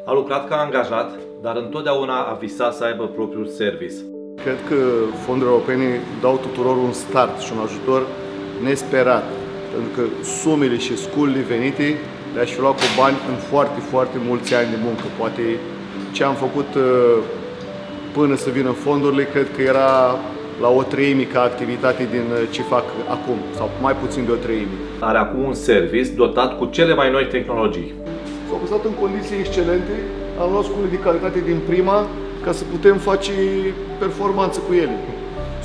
A lucrat ca angajat, dar întotdeauna a visat să aibă propriul service. Cred că fondurile europene dau tuturor un start și un ajutor nesperat, pentru că sumele și sculele venite le-aș fi luat cu bani în foarte, foarte mulți ani de muncă. Poate ce am făcut până să vină fondurile, cred că era la o treime ca activitate din ce fac acum, sau mai puțin de o treime. Are acum un service dotat cu cele mai noi tehnologii. S-au păstrat în condiții excelente, am luat scule de calitate din prima ca să putem face performanță cu ele.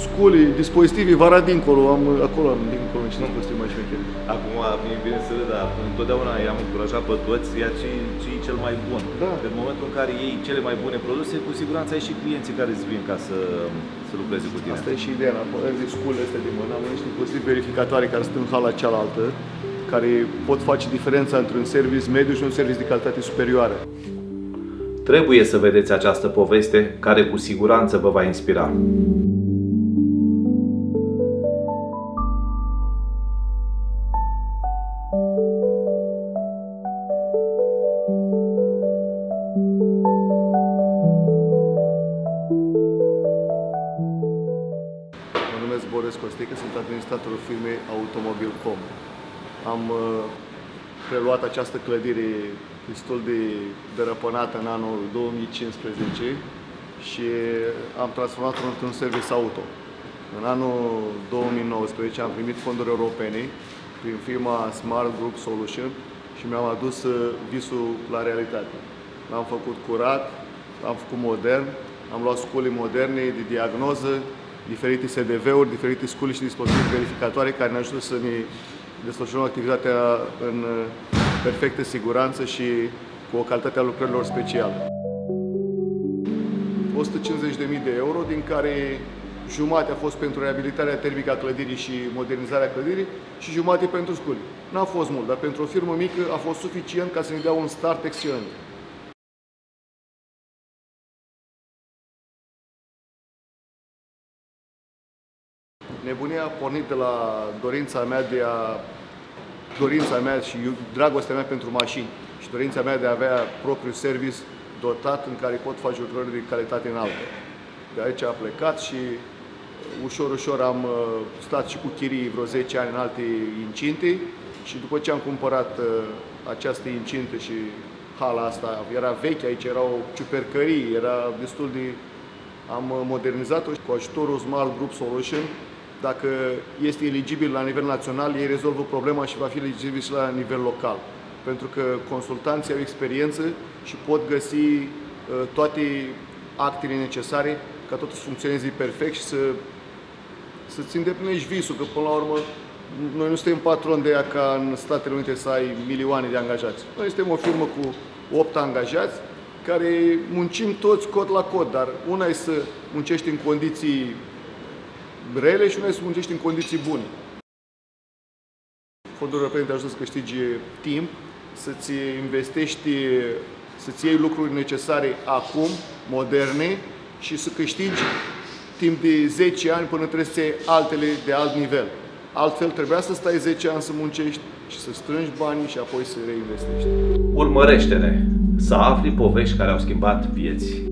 Scule, dispozitive, vara dincolo, acolo am dincolo niște dispozitive mai șmechere. Acum mi-e bine să râd, dar întotdeauna i-am încurajat pe toți, ia ce e cel mai bun. Da. În momentul în care iei cele mai bune produse, cu siguranță ai și clienții care îți vin ca să lucreze cu tine. Asta e și ideea, la sculele astea de mână, am niște dispozitive verificatoare care sunt în hala cealaltă, care pot face diferența între un service mediu și un service de calitate superioară. Trebuie să vedeți această poveste, care cu siguranță vă va inspira. Mă numesc Boris Costică, sunt administratorul firmei Automobil.com. Am preluat această clădire destul de dărăpânată în anul 2015 și am transformat-o într-un service auto. În anul 2019 am primit fonduri europene prin firma Smart Group Solution și mi-am adus visul la realitate. L-am făcut curat, l-am făcut modern, am luat scule moderne de diagnoză, diferite SDV-uri, diferite scule și dispozitive verificatoare care ne ajută să ne desfășurăm activitatea în perfectă siguranță și cu o calitate a lucrărilor specială. 150.000 de euro, din care jumate a fost pentru reabilitarea termică a clădirii și modernizarea clădirii și jumate pentru scule. N-a fost mult, dar pentru o firmă mică a fost suficient ca să ne dea un start excelent. Nebunia a pornit de la dorința mea și dragostea mea pentru mașini și dorința mea de a avea propriul service dotat în care pot face lucrări de calitate înaltă. De aici a plecat și ușor, ușor am stat și cu chirii vreo 10 ani în alte incinte și după ce am cumpărat această incintă și hala asta, era veche, aici erau ciupercării, era destul de... Am modernizat-o și cu ajutorul Smart Group Solution. Dacă este eligibil la nivel național, ei rezolvă problema și va fi eligibil și la nivel local. Pentru că consultanții au experiență și pot găsi toate actele necesare ca totul să funcționeze perfect și să-ți îndeplinești visul, că până la urmă noi nu suntem patroni de ea ca în Statele Unite să ai milioane de angajați. Noi suntem o firmă cu 8 angajați care muncim toți cod la cod, dar una e să muncești în condiții rele și una e să muncești în condiții bune. Fondurile europene te ajută să câștigi timp, să-ți investești, să-ți iei lucruri necesare acum, moderne, și să câștigi timp de 10 ani până trebuie să iei altele de alt nivel. Altfel trebuia să stai 10 ani să muncești și să strângi banii și apoi să reinvestești. Urmărește-ne să afli povești care au schimbat vieți.